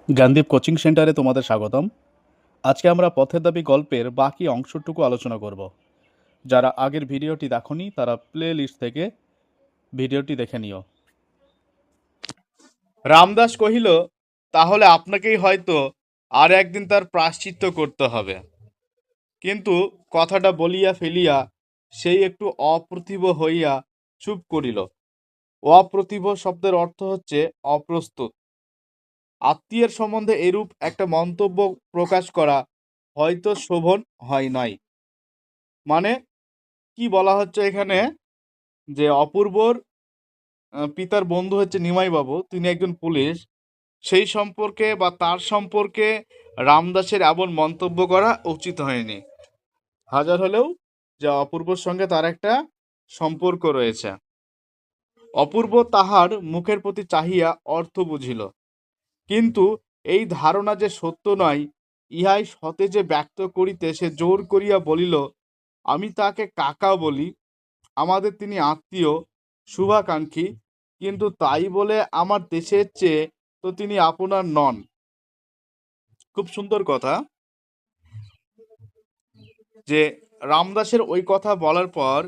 Gyandeep coaching সেন্টারে তোমাদের স্বাগতম। আজকে আমরা পথের দাবি গল্পের বাকি অংশটুকু আলোচনা করব। যারা আগের ভিডিওটি দেখোনি তারা প্লে লিস্ট থেকে ভিডিওটি দেখে নিও। রামদাস কহিল, তাহলে আপনাকেই হয়তো আর একদিন তার প্রায়শ্চিত্ত করতে হবে। কিন্তু কথাটা বলিয়া ফেলিয়া সেই একটু অপ্রতিভ হইয়া চুপ করিল। অপ্রতিভ শব্দের অর্থ হচ্ছে অপ্রস্তুত। আত্মীয়ের সম্বন্ধে এরূপ একটা মন্তব্য প্রকাশ করা হয়তো শোভন হয় নাই। মানে কি বলা হচ্ছে এখানে, যে অপূর্বর পিতার বন্ধু হচ্ছে নিমাই বাবু, তিনি একজন পুলিশ। সেই সম্পর্কে বা তার সম্পর্কে রামদাসের এমন মন্তব্য করা উচিত হয়নি। হাজার হলেও যে অপূর্বর সঙ্গে তার একটা সম্পর্ক রয়েছে। অপূর্ব তাহার মুখের প্রতি চাহিয়া অর্থ বুঝিল, কিন্তু এই ধারণা যে সত্য নয় ইহাই সতেজে ব্যক্ত করিতে সে জোর করিয়া বলিল, আমি তাকে কাকা বলি, আমাদের তিনি আত্মীয়, শুভাকাঙ্ক্ষী, কিন্তু তাই বলে আমার দেশের চেয়ে তো তিনি আপনার নন। খুব সুন্দর কথা যে রামদাসের ওই কথা বলার পর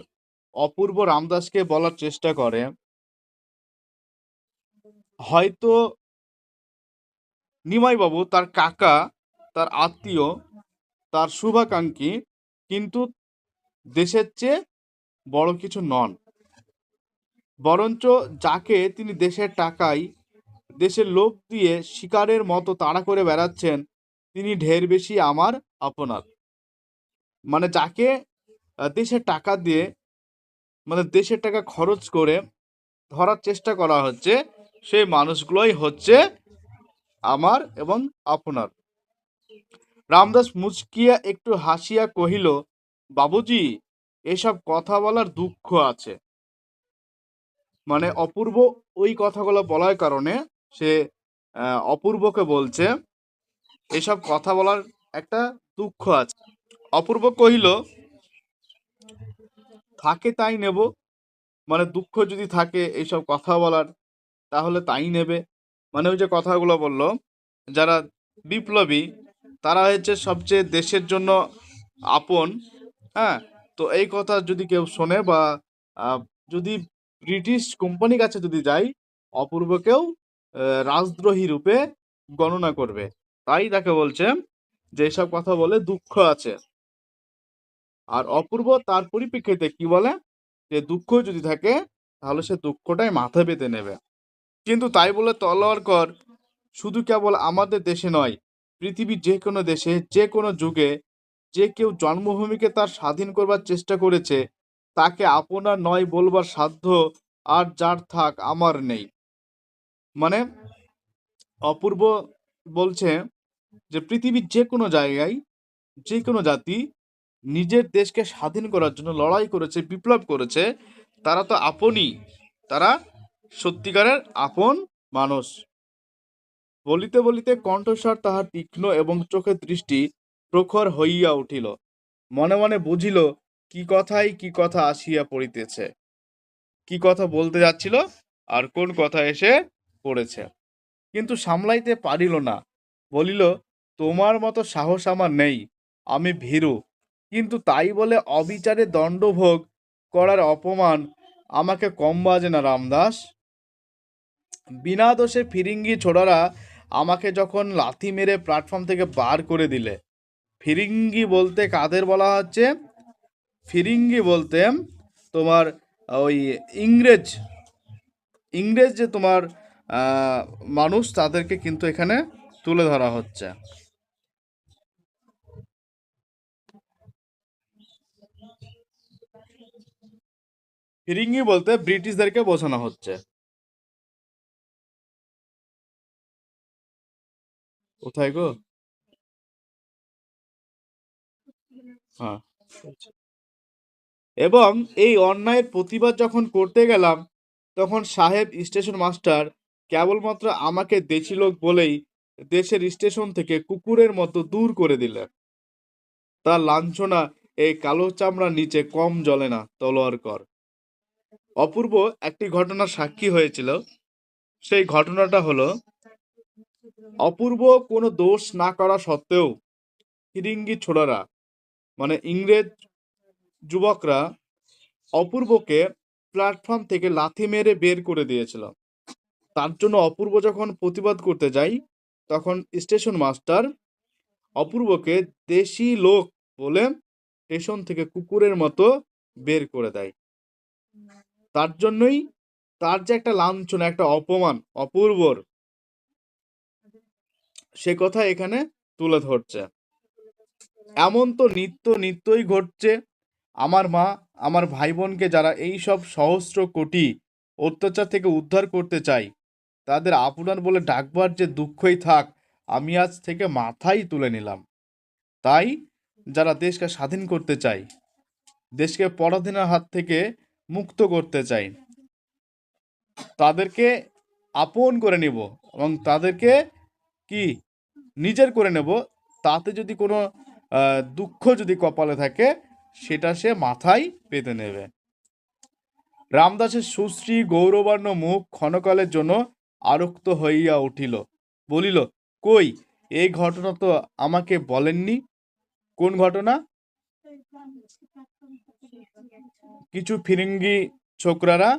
অপূর্ব রামদাসকে বলার চেষ্টা করে, হয়তো নিমাইবাবু তার কাকা, তার আত্মীয়, তার শুভাকাঙ্ক্ষী, কিন্তু দেশের চেয়ে বড় কিছু নন। বরঞ্চ যাকে তিনি দেশের টাকায়, দেশের লোভ দিয়ে শিকারের মতো তাড়া করে বেড়াচ্ছেন, তিনি ঢের বেশি আমার আপনার। মানে যাকে দেশের টাকা দিয়ে, মানে দেশের টাকা খরচ করে ধরার চেষ্টা করা হচ্ছে, সেই মানুষগুলোই হচ্ছে আমার এবং আপনার। রামদাস মুচকিয়া একটু হাসিয়া কহিল, বাবুজি, এসব কথা বলার দুঃখ আছে। মানে অপূর্ব ওই কথাগুলো বলার কারণে সে অপূর্বকে বলছে এসব কথা বলার একটা দুঃখ আছে। অপূর্ব কহিল, থাকে তাই নেব। মানে দুঃখ যদি থাকে এইসব কথা বলার, তাহলে তাই নেবে। মানে ওই যে কথাগুলো বললো, যারা বিপ্লবী তারা হচ্ছে সবচেয়ে দেশের জন্য আপন। হ্যাঁ, তো এই কথা যদি কেউ শোনে বা আহ, যদি ব্রিটিশ কোম্পানির কাছে যদি যায়, অপূর্বকেও রাজদ্রোহী রূপে গণনা করবে। তাই তাকে বলছে যে এসব কথা বলে দুঃখ আছে। আর অপূর্ব তার পরিপ্রেক্ষিতে কি বলে, যে দুঃখ যদি থাকে তাহলে সে দুঃখটাই মাথায় পেতে নেবে। কিন্তু তাই বলে তলোয়ার কর শুধু কেবল আমাদের দেশে নয়, পৃথিবীর যে কোনো দেশে যে কোনো যুগে যে কেউ জন্মভূমিকে তার স্বাধীন করবার চেষ্টা করেছে, তাকে আপনার নয় বলবার সাধ্য আর যার থাক আমার নেই। মানে অপূর্ব বলছে যে পৃথিবীর যে কোনো জায়গায় যে কোনো জাতি নিজের দেশকে স্বাধীন করার জন্য লড়াই করেছে, বিপ্লব করেছে, তারা তো আপনই, তারা সত্যিকারের আপন মানুষ। বলিতে বলিতে কণ্ঠস্বর তাহার তীক্ষ্ণ এবং চোখের দৃষ্টি প্রখর হইয়া উঠিল। মনে মনে বুঝিল কি কথাই কি কথা আসিয়া পড়িতেছে, কি কথা বলতে যাচ্ছিল আর কোন কথা এসে পড়েছে। কিন্তু সামলাইতে পারিল না, বলিল, তোমার মতো সাহস আমার নেই, আমি ভীরু। কিন্তু তাই বলে অবিচারে দণ্ডভোগ করার অপমান আমাকে কম বাজে না রামদাস। বিনা দোষে ফিরিঙ্গি ছোড়ারা আমাকে যখন লাথি মেরে প্ল্যাটফর্ম থেকে বার করে দিলে, ফিরিঙ্গি বলতে কাদের বলা হচ্ছে? ফিরিঙ্গি বলতে তোমার ওই ইংরেজ ইংরেজ যে তোমার আহ, মানুষ, তাদেরকে কিন্তু এখানে তুলে ধরা হচ্ছে। ফিরিঙ্গি বলতে ব্রিটিশদেরকে বোঝানো হচ্ছে। কোথায় গো? হ্যাঁ। এবং এই অন্যায়ের প্রতিবাদ যখন করতে গেলাম, তখন সাহেব স্টেশন মাস্টার কেবলমাত্র আমাকে দেশি লোক বলেই দেশের স্টেশন থেকে কুকুরের মতো দূর করে দিলেন। তার লাঞ্ছনা এই কালো চামড়ার নিচে কম জ্বলে না, তলোয়ার কর। অপূর্ব একটি ঘটনার সাক্ষী হয়েছিল। সেই ঘটনাটা হলো, অপূর্ব কোনো দোষ না করা সত্ত্বেও ফিরিঙ্গি ছোড়ারা মানে ইংরেজ যুবকরা অপূর্বকে প্ল্যাটফর্ম থেকে লাথি মেরে বের করে দিয়েছিল। তার জন্য অপূর্ব যখন প্রতিবাদ করতে যায়, তখন স্টেশন মাস্টার অপূর্বকে দেশি লোক বলে স্টেশন থেকে কুকুরের মতো বের করে দেয়। তার জন্যই তার যে একটা লাঞ্ছনা, একটা অপমান অপূর্বর, সে কথা এখানে তুলে ধরছে। এমন তো নিত্যই ঘটছে। আমার মা আমার ভাই বোনকে যারা এই সব সহস্র কোটি অত্যাচার থেকে উদ্ধার করতে চাই, তাদের আপনার বলে ডাকবার যে দুঃখই থাক, আমি আজ থেকে মাথায় তুলে নিলাম। তাই যারা দেশকে স্বাধীন করতে চাই, দেশকে পরাধীনের হাত থেকে মুক্ত করতে চাই, তাদেরকে আপন করে নিব এবং তাদেরকে কি নিজের করে নেব। তাতে যদি কোনো দুঃখ যদি কপালে থাকে, সেটা সে মাথায় পেতে নেবে। রামদাসের সুশ্রী গৌরবর্ণ মুখ ক্ষণকালের জন্য আরক্ত হইয়া উঠিল, বলিল, কই, এই ঘটনা তো আমাকে বলেননি। কোন ঘটনা? কিছু ফিরিঙ্গি ছোকরারা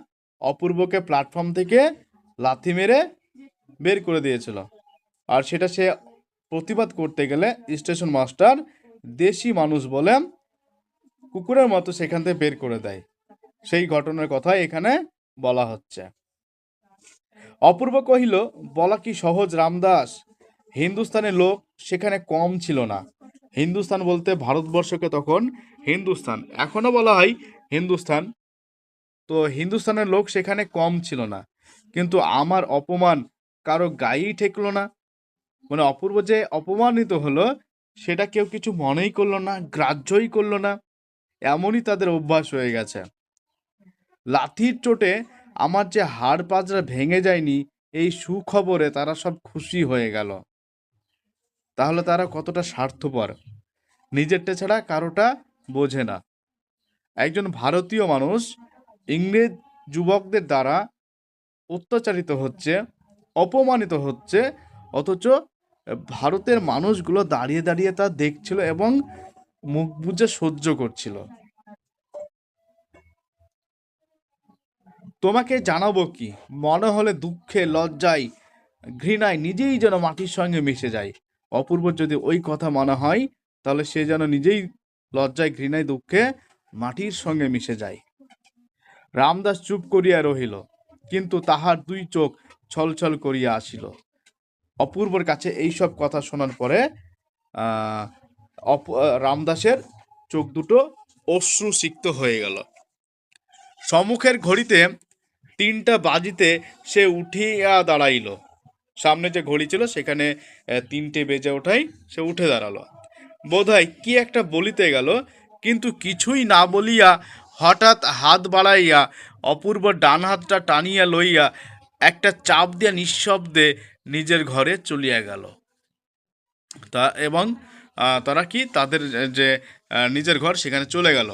অপূর্বকে প্ল্যাটফর্ম থেকে লাথি মেরে বের করে দিয়েছিল, আর সেটা সে প্রতিবাদ করতে গেলে স্টেশন মাস্টার দেশি মানুষ বলে কুকুরের মতো সেখান থেকে বের করে দেয়। সেই ঘটনার কথা এখানে বলা হচ্ছে। অপূর্ব কহিল, বলা কি সহজ রামদাস, হিন্দুস্তানের লোক সেখানে কম ছিল না। হিন্দুস্তান বলতে ভারতবর্ষকে তখন হিন্দুস্তান, এখনো বলা হয় হিন্দুস্তান। তো হিন্দুস্তানের লোক সেখানে কম ছিল না, কিন্তু আমার অপমান কারো গায়েই ঠেকলো না। মানে অপূর্ব যে অপমানিত হলো, সেটা কেউ কিছু মনেই করলো না, গ্রাহ্যই করলো না। এমনই তাদের অভ্যাস হয়ে গেছে। লাঠির চোটে আমার যে হাড় পাজরা ভেঙে যায়নি, এই সুখবরে তারা সব খুশি হয়ে গেল। তাহলে তারা কতটা স্বার্থপর, নিজেরটা ছাড়া কারোটা বোঝে না। একজন ভারতীয় মানুষ ইংরেজ যুবকদের দ্বারা অত্যাচারিত হচ্ছে, অপমানিত হচ্ছে, অথচ ভারতের মানুষগুলো দাঁড়িয়ে দাঁড়িয়ে তা দেখছিল এবং মুখ বুজে সহ্য করছিল। তোমাকে জানাবো কি, মনে হলে দুঃখে লজ্জায় ঘৃণায় নিজেই যেন মাটির সঙ্গে মিশে যায়। অপূর্ব যদি ওই কথা মনে হয়, তাহলে সে যেন নিজেই লজ্জায় ঘৃণায় দুঃখে মাটির সঙ্গে মিশে যায়। রামদাস চুপ করিয়া রহিল, কিন্তু তাহার দুই চোখ ছলছল করিয়া আসিল। অপূর্বর কাছে এইসব কথা শোনার পরে আহ রামদাসের চোখ দুটো অশ্রুসিক্ত হয়ে গেল। সম্মুখের ঘড়িতে 3টা বাজিতে সে উঠিয়া দাঁড়াইল। সামনে যে ঘড়ি ছিল সেখানে 3টে বেজে ওঠাই সে উঠে দাঁড়ালো। বোধহয় কি একটা বলিতে গেল, কিন্তু কিছুই না বলিয়া হঠাৎ হাত বাড়াইয়া অপূর্ব ডান হাতটা টানিয়া লইয়া একটা চাপ দিয়া নিঃশব্দে নিজের ঘরে চলিয়া গেল। তা এবং তারা কি তাদের যে নিজের ঘর সেখানে চলে গেল।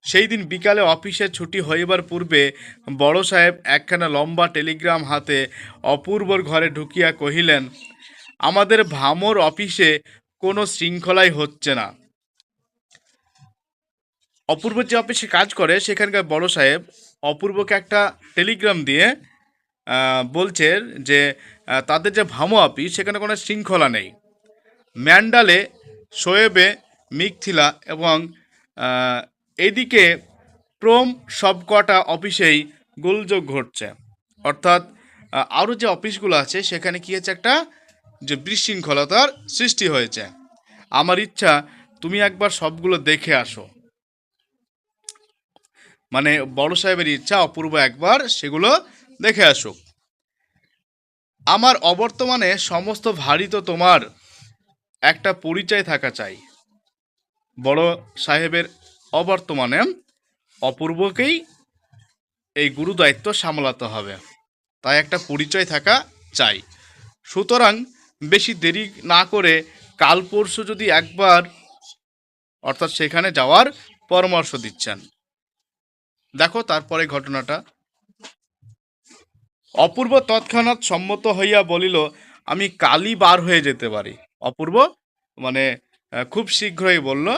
সেই দিন বিকালে অফিসের ছুটি হইবার পূর্বে বড় সাহেব একখানা লম্বা টেলিগ্রাম হাতে অপূর্বর ঘরে ঢুকিয়া কহিলেন, আমাদের ভামর অফিসে কোনো শৃঙ্খলাই হচ্ছে না। অপূর্ব যে অফিসে কাজ করে সেখানকার বড় সাহেব অপূর্বকে একটা টেলিগ্রাম দিয়ে বলছেন যে তাদের যে ভামো অফিস সেখানে কোনো শৃঙ্খলা নেই। ম্যান্ডালে, শোয়েবে, মিকথিলা এবং এদিকে ক্রোম সবকটা অফিসেই গোলযোগ ঘটছে। অর্থাৎ আরও যে অফিসগুলো আছে সেখানে কি হয়েছে, একটা যে বিশৃঙ্খলতার সৃষ্টি হয়েছে। আমার ইচ্ছা তুমি একবার সবগুলো দেখে আসো। মানে বড় সাহেবের ইচ্ছা অপূর্ব একবার সেগুলো দেখে আসুক। আমার অবর্তমানে সমস্ত ভারী তো তোমার একটা পরিচয় থাকা চাই। বড় সাহেবের অবর্তমানে অপূর্বকেই এই গুরু দায়িত্ব সামলাতে হবে, তাই একটা পরিচয় থাকা চাই। সুতরাং বেশি দেরি না করে কাল পরশু যদি একবার অর্থাৎ সেখানে যাওয়ার পরামর্শ দিচ্ছেন। দেখো তারপরে ঘটনাটা। অপূর্ব তৎক্ষণাৎ সম্মত হইয়া বলিল, আমি কালই বার হয়ে যেতে পারি। অপূর্ব মানে খুব শীঘ্রই বলল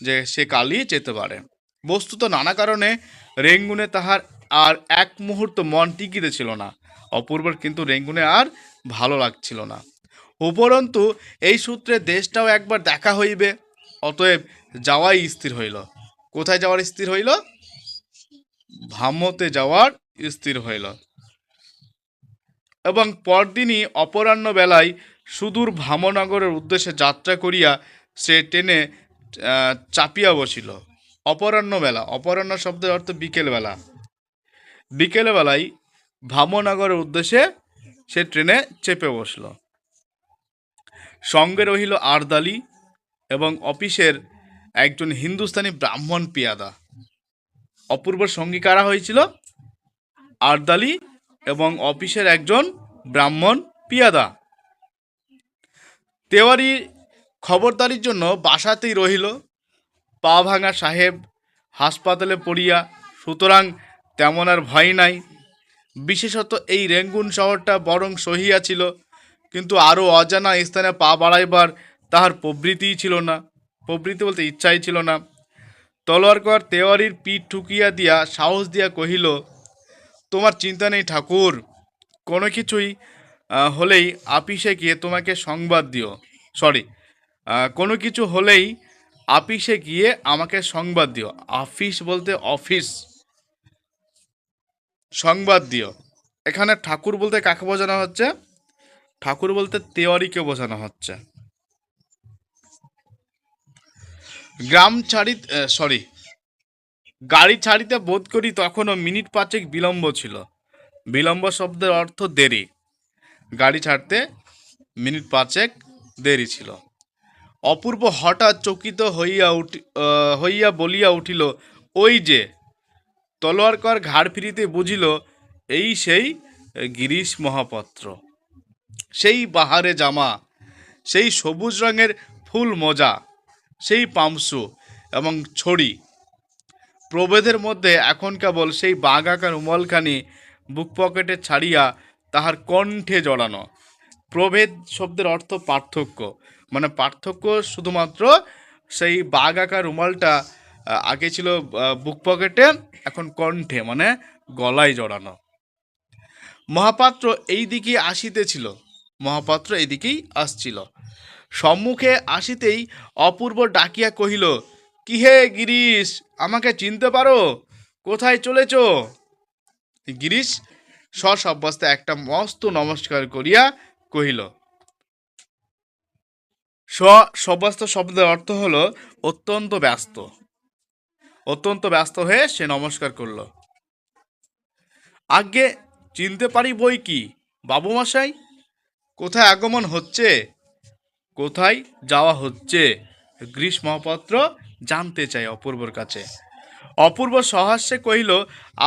যে সে কালই যেতে পারে। বস্তুত নানা কারণে রেঙ্গুনে তাহার আর এক মুহূর্ত মন টিকিতে ছিল না। অপূর্বর কিন্তু রেঙ্গুনে আর ভালো লাগছিল না। উপরন্তু এই সূত্রে দেশটাও একবার দেখা হইবে, অতএব যাওয়াই স্থির হইল। কোথায় যাওয়ার স্থির হইল? ভামতে যাওয়ার স্থির হইল। এবং পরদিনই অপরাহ্ন বেলায় সুদূর ভামনগরের উদ্দেশ্যে যাত্রা করিয়া সে ট্রেনে চাপিয়া বসিল। অপরাহ্ন বেলা, অপরাহ্ন শব্দের অর্থ বিকেলবেলা। বিকেলবেলায় ভামনগরের উদ্দেশ্যে সে ট্রেনে চেপে বসল। সঙ্গে রহিল আরদালি এবং অফিসের একজন হিন্দুস্তানি ব্রাহ্মণ পিয়াদা। অপূর্বর সঙ্গী কারা হয়েছিল? আরদালি এবং অফিসের একজন ব্রাহ্মণ পিয়াদা। তেওয়ারি খবরদারির জন্য বাসাতেই রহিল। পা ভাঙা সাহেব হাসপাতালে পড়িয়া, সুতরাং তেমন আর ভয় নাই। বিশেষত এই রেঙ্গুন শহরটা বরং সহিয়া ছিল, কিন্তু আরও অজানা স্থানে পা বাড়াইবার তাহার প্রবৃত্তিই ছিল না। প্রবৃত্তি বলতে ইচ্ছাই ছিল না। তলোয়ারকর তেওয়ারির পিঠ ঠুকিয়া দিয়া সাহস দিয়া কহিল, তোমার চিন্তা নেই ঠাকুর, কোনো কিছুই হলেই আপিসে গিয়ে তোমাকে সংবাদ দিও। কোনো কিছু হলেই আপিসে গিয়ে আমাকে সংবাদ দিও। আপিস বলতে অফিস, সংবাদ দিও। এখানে ঠাকুর বলতে কাকে বোঝানো হচ্ছে? ঠাকুর বলতে তেওয়ারিকে বোঝানো হচ্ছে। গাড়ি ছাড়িতে বোধ করি তখনও মিনিট পাঁচেক বিলম্ব ছিল। বিলম্ব শব্দের অর্থ দেরি। গাড়ি ছাড়তে মিনিট পাঁচেক দেরি ছিল। অপূর্ব হঠাৎ চকিত হইয়া বলিয়া উঠিল, ওই যে! তলোয়ারকর ঘাড় ফিরিতে বুঝিল এই সেই গিরিশ মহাপাত্র। সেই বাহারে জামা, সেই সবুজ রঙের ফুল মোজা, সেই পামসু এবং ছড়ি, প্রভেদের মধ্যে এখন কেবল সেই বাঘাকার রুমালখানি বুক পকেটে ছাড়িয়া তাহার কণ্ঠে জড়ানো। প্রভেদ শব্দের অর্থ পার্থক্য, মানে পার্থক্য শুধুমাত্র সেই বাঘাকার রুমালটা আগে ছিল বুক পকেটে, এখন কণ্ঠে মানে গলায় জড়ানো। মহাপাত্র এই দিকেই আসিতেছিল, মহাপাত্র এইদিকেই আসছিল। সম্মুখে আসিতেই অপূর্ব ডাকিয়া কহিল, কি হে গিরিশ, আমাকে চিনতে পারো? কোথায় চলেছ? গিরিশ সশব্যস্তে একটা মস্ত নমস্কার করিয়া কহিল। সশব্যস্ত শব্দের অর্থ হলো অত্যন্ত ব্যস্ত। অত্যন্ত ব্যস্ত হয়ে সে নমস্কার করল। আগে চিনতে পারি বই কি বাবু মশাই। কোথায় আগমন হচ্ছে, কোথায় যাওয়া হচ্ছে? গিরিশ মহাপাত্র জানতে চাই অপূর্বর কাছে। অপূর্ব সহাস্যে কহিল,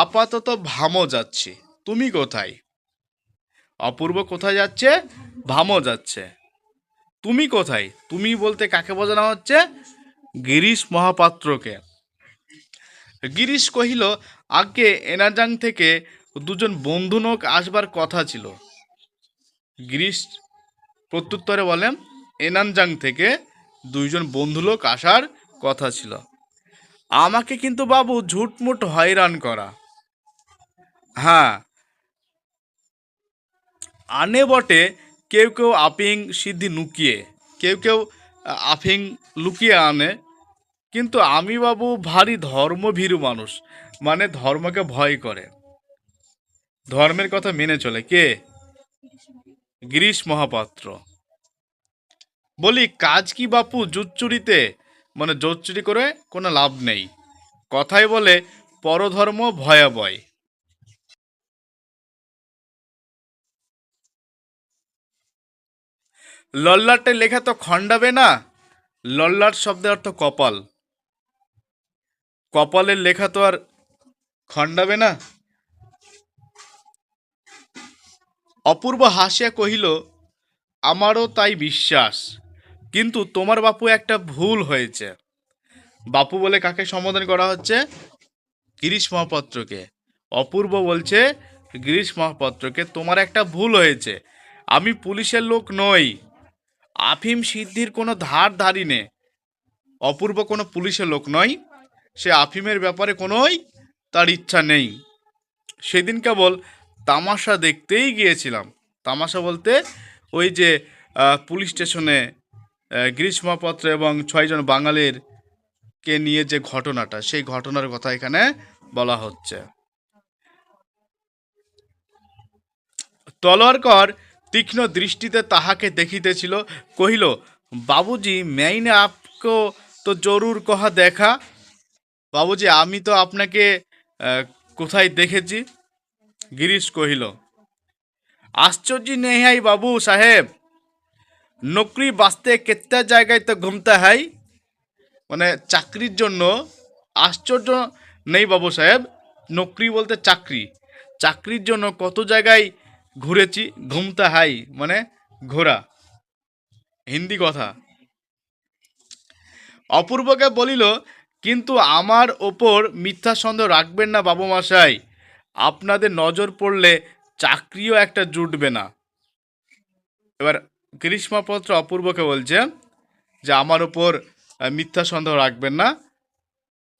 আপাতত ভামো যাচ্ছি। তুমি কোথায়? অপূর্ব কোথায় যাচ্ছে? ভামো যাচ্ছে। তুমি কোথায়? তুমি বলতে কাকে বোঝানো হচ্ছে? গিরিশ মহাপাত্রকে। গিরিশ কহিল, আগে এনাজাং থেকে দুজন বন্ধু লোক আসবার কথা ছিল। গিরিশ প্রত্যুত্তরে বলেন, এনানজাং থেকে দুইজন বন্ধু লোক আসার কথা ছিল। আমাকে কিন্তু বাবু ঝুটমুট হয়রান করা। হ্যাঁ, আনে বটে কেউ কেউ আফিং সিদ্ধি লুকিয়ে, কেউ কেউ আফিং লুকিয়ে আনে, কিন্তু আমি বাবু ভারী ধর্মভীরু মানুষ, মানে ধর্মকে ভয় করে, ধর্মের কথা মেনে চলে। কে? গিরিশ মহাপাত্র। বলি, কাজ কি বাপু জুচ্চুরিতে? মানে জোচ্চুরি করে কোনো লাভ নেই। কথাই বলে পরধর্ম ভয়াবয়। লল্লাটের লেখা তো খণ্ডাবে না। লল্লাট শব্দের অর্থ কপাল। কপালের লেখা তো আর খণ্ডাবে না। অপূর্ব হাসিয়া কহিল, আমারও তাই বিশ্বাস, কিন্তু তোমার বাপু একটা ভুল হয়েছে। বাপু বলে কাকে সম্বোধন করা হচ্ছে? গিরিশ মহাপাত্রকে। অপূর্ব বলছে গিরিশ মহাপাত্রকে, তোমার একটা ভুল হয়েছে। আমি পুলিশের লোক নই, আফিম সিদ্ধির কোনো ধার ধারি নে। অপূর্ব কোনো পুলিশের লোক নয়, সে আফিমের ব্যাপারে কোনোই তার ইচ্ছা নেই। সেদিন কেবল তামাশা দেখতেই গিয়েছিলাম। তামাশা বলতে ওই যে পুলিশ স্টেশনে গ্রীষ্মপত্র এবং 6 জন বাঙালির কে নিয়ে যে ঘটনাটা, সেই ঘটনার কথা এখানে বলা হচ্ছে। তলোয়ারকর তীক্ষ্ণ দৃষ্টিতে তাহাকে দেখিতেছিল, কহিল, বাবুজি मैंने आपको তো জরুর কহা দেখা। বাবুজি, আমি তো আপনাকে কোথায় দেখেছি? গিরিশ কহিল, আশ্চর্য নেই হাই বাবু সাহেব, নকরি বাঁচতে কেত্তা জায়গায় তো ঘুমতে হয়। মানে চাকরির জন্য আশ্চর্য নেই বাবু সাহেব, নকরি বলতে চাকরি, চাকরির জন্য কত জায়গায় ঘুরেছি। ঘুমতে হাই মানে ঘোরা, হিন্দি কথা। অপূর্বকে বলিল, কিন্তু আমার ওপর মিথ্যা সন্দেহ রাখবেন না বাবু মশাই, আপনাদের নজর পড়লে চাকরিও একটা জুটবে না। এবার গ্রীষ্মপত্র অপূর্বকে বলছে যে আমার ওপর মিথ্যা সন্দেহ রাখবেন না,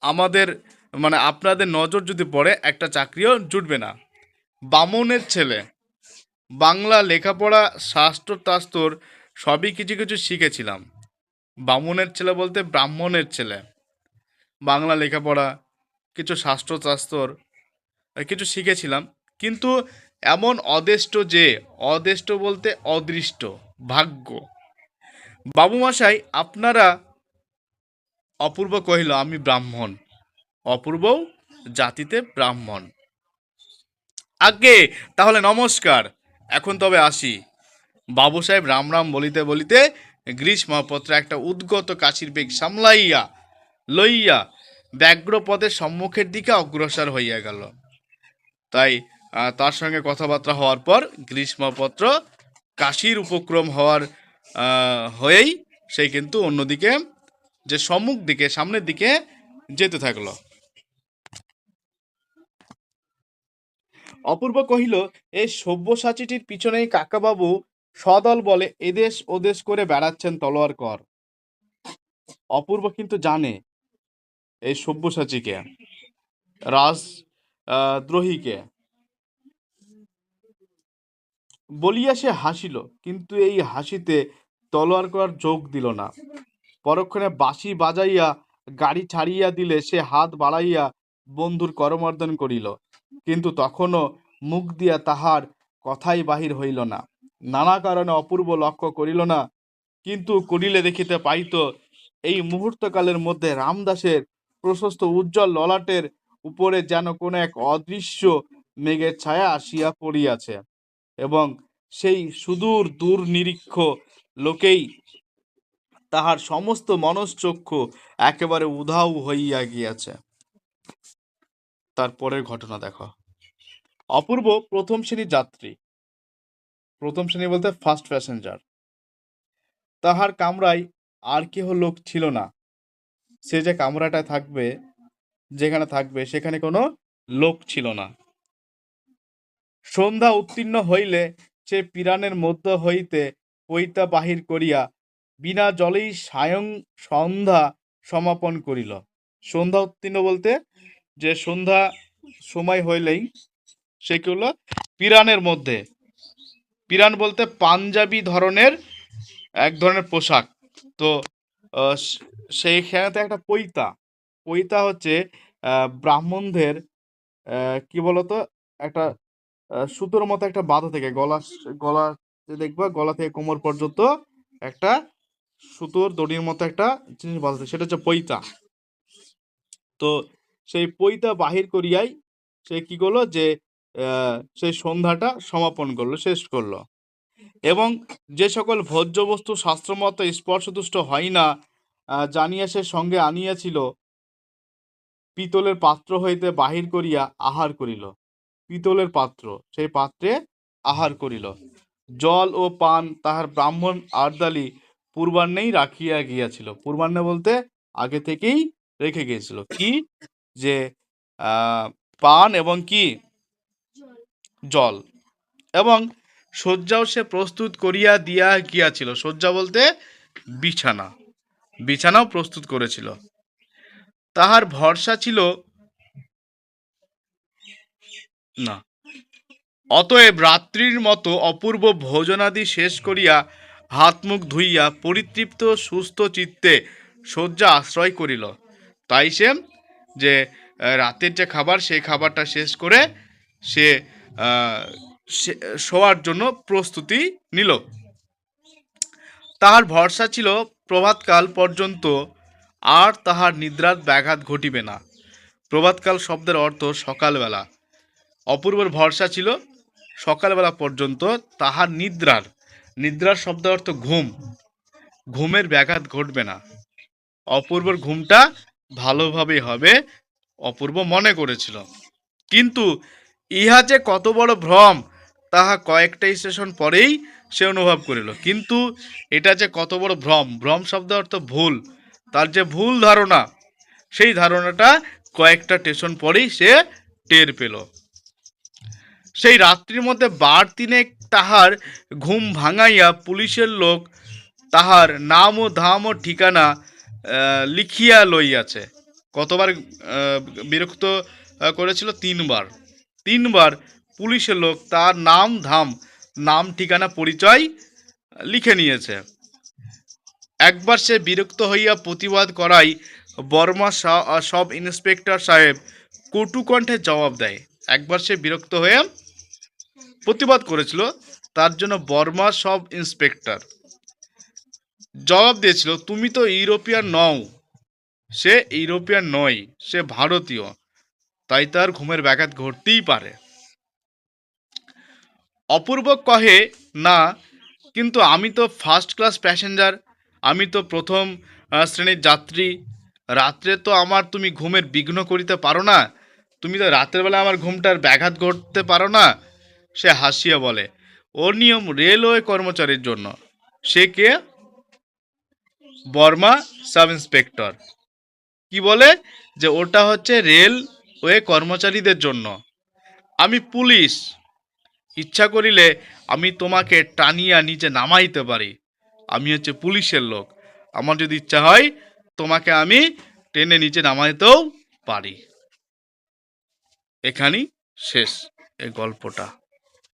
আমাদের মানে আপনাদের নজর যদি পড়ে একটা চাকরিও জুটবে না। বামুনের ছেলে, বাংলা লেখাপড়া শাস্ত্র টাস্ত্র সবই কিছু কিছু শিখেছিলাম। বামুনের ছেলে বলতে ব্রাহ্মণের ছেলে। বাংলা লেখাপড়া, কিছু শাস্ত্র টাস্ত্র কিছু শিখেছিলাম, কিন্তু এমন অদেষ্ট যে, অদেষ্ট বলতে অদৃষ্ট, ভাগ্য। বাবুমশাই আপনারা, অপূর্ব কহিল, আমি ব্রাহ্মণ, অপূর্বও জাতিতে ব্রাহ্মণ। আগে তাহলে নমস্কার, এখন তবে আসি। বাবু সাহেব রাম রাম বলিতে বলিতে গ্রীষ্মপত্র একটা উদ্গত কাশির বেগ সামলাইয়া লইয়া ব্যগ্রপদের সম্মুখের দিকে অগ্রসর হইয়া গেল। তাই তার সঙ্গে কথাবার্তা হওয়ার পর গ্রীষ্মপত্র কাশির উপক্রম হওয়ার হয়েই সেই কিন্তু অন্যদিকে, যে সম্মুখ দিকে, সামনের দিকে যেতে থাকলো। অপূর্ব কহিল, এই সব্যসাচীটির পিছনেই কাকাবাবু সদল বলে এদেশ ওদেশ করে বেড়াচ্ছেন তলোয়ার কর। অপূর্ব কিন্তু জানে এই সব্যসাচীকে, রাজ দ্রোহীকে। বলিয়া সে হাসিল, কিন্তু এই হাসিতে তলোয়ার কর যোগ দিল না। পরক্ষণে বাঁশি বাজাইয়া গাড়ি ছাড়িয়া দিলে সে হাত বাড়াইয়া বন্ধুর করমর্দন করিল, কিন্তু তখনও মুখ দিয়া তাহার কথাই বাহির হইল না। নানা কারণে অপূর্ব লক্ষ্য করিল না, কিন্তু করিলে দেখিতে পাইত এই মুহূর্তকালের মধ্যে রামদাসের প্রশস্ত উজ্জ্বল ললাটের উপরে যেন কোনো এক অদৃশ্য মেঘের ছায়া আসিয়া পড়িয়াছে, এবং সেই সুদূর দূর নিরীক্ষ লোকেই তাহার সমস্ত মনশ্চক্ষু একেবারে উধাও হইয়া গিয়াছে। তারপরের ঘটনা দেখো। অপূর্ব প্রথম শ্রেণীর যাত্রী, প্রথম শ্রেণী বলতে ফার্স্ট প্যাসেঞ্জার। তাহার কামরায় আর কেহ লোক ছিল না। সে যে কামরাটায় থাকবে, যেখানে থাকবে, সেখানে কোনো লোক ছিল না। সন্ধ্যা উত্তীর্ণ হইলে সে পিরানের মধ্য হইতে পৈতা বাহির করিয়া বিনা জলেই সায়ং সন্ধ্যা সমাপন করিল। সন্ধ্যা উত্তীর্ণ বলতে যে সন্ধ্যা সময় হইলেই সে কি হলো, পিরানের মধ্যে, পিরান বলতে পাঞ্জাবি ধরনের এক ধরনের পোশাক। তো সেইখানে একটা পৈতা, পৈতা হচ্ছে ব্রাহ্মণদের কি বলতো, একটা সুতোর মতো একটা বাঁধা থেকে গলা, গলা দেখবা গলা থেকে কোমর পর্যন্ত একটা সুতোর দড়ির মতো একটা জিনিস বাঁধা থাকে, সেটা হচ্ছে পৈতা। তো সেই পৈতা বাহির করিয়াই সে কি করলো, যে সেই সন্ধ্যাটা সমাপন করলো, শেষ করলো। এবং যে সকল ভোজ্য বস্তু শাস্ত্রমত স্পর্শদুষ্ট হয় না জানিয়া সে সঙ্গে আনিয়াছিল, পিতলের পাত্র হইতে বাহির করিয়া আহার করিল। পিতলের পাত্র, সেই পাত্রে আহার করিল। জল ও পান তাহার ব্রাহ্মণ আর্দালি পূর্বাহ্নেই রাখিয়া গিয়াছিল। পূর্বাহ্নে বলতে আগে থেকেই রেখে গিয়েছিল, কি যে পান এবং কি জল। এবং শয্যাও সে প্রস্তুত করিয়া দিয়া গিয়াছিল। শয্যা বলতে বিছানা, বিছানাও প্রস্তুত করেছিল। তাহার ভরসা ছিল না। অতএব রাত্রির মতো অপূর্ব ভোজনাদি শেষ করিয়া হাত মুখ ধুইয়া পরিতৃপ্ত সুস্থ চিত্তে শয্যা আশ্রয় করিল। তাই সে যে রাতের যে খাবার সেই খাবারটা শেষ করে সে আহ, শোয়ার জন্য প্রস্তুতি নিল। তাহার ভরসা ছিল প্রভাতকাল পর্যন্ত আর তাহার নিদ্রার ব্যাঘাত ঘটিবে না। প্রভাতকাল শব্দের অর্থ সকালবেলা। অপূর্বর ভরসা ছিল সকালবেলা পর্যন্ত তাহার নিদ্রার, নিদ্রার শব্দ অর্থ ঘুম, ঘুমের ব্যাঘাত ঘটবে না। অপূর্বর ঘুমটা ভালোভাবে হবে অপূর্ব মনে করেছিল। কিন্তু ইহা যে কত বড় ভ্রম তাহা কয়েকটা স্টেশন পরেই সে অনুভব করিল। কিন্তু এটা যে কত বড় ভ্রম, ভ্রম শব্দ অর্থ ভুল, তার যে ভুল ধারণা সেই ধারণাটা কয়েকটা স্টেশন পরেই সে টের পেল। সেই রাত্রির মধ্যে বার তিনেক তাহার ঘুম ভাঙাইয়া পুলিশের লোক তাহার নাম ও ধাম ও ঠিকানা লিখিয়া লইয়াছে। কতবার বিরক্ত করেছিল? তিনবার। তিনবার পুলিশের লোক তার নাম ধাম, নাম ঠিকানা পরিচয় লিখে নিয়েছে। একবার সে বিরক্ত হইয়া প্রতিবাদ করাই বর্মা সব ইন্সপেক্টর সাহেব কটু কণ্ঠে জবাব দেয়। একবার সে বিরক্ত হয়ে প্রতিবাদ করেছিল, তার জন্য বর্মা সব ইন্সপেক্টর জবাব দিয়েছিল, তুমি তো ইউরোপিয়ান নও। সে ইউরোপিয়ান নয়, সে ভারতীয়, তাই তার ঘুমের ব্যাঘাত ঘটতেই পারে। অপূর্ব কহে, না, কিন্তু আমি তো ফার্স্ট ক্লাস প্যাসেঞ্জার, আমি তো প্রথম শ্রেণীর যাত্রী, রাত্রে তো আমার তুমি ঘুমের বিঘ্ন করিতে পারো না, তুমি তো রাতের বেলা আমার ঘুমটার ব্যাঘাত ঘটতে পারো না। সে হাসিয়া বলে, ওর নিয়ম রেলওয়ে কর্মচারীর জন্য। সে কে? Verma sub inspector. কি বলে যে ওটা হচ্ছে রেলওয়ে কর্মচারীদের জন্য, আমি পুলিশ, ইচ্ছা করিলে আমি তোমাকে টানিয়া নিচে নামাইতে পারি, আমি হচ্ছে পুলিশের লোক, আমার যদি ইচ্ছা হয় তোমাকে আমি টেনে নিচে নামাইতেও পারি। এখানেই শেষ এই গল্পটা।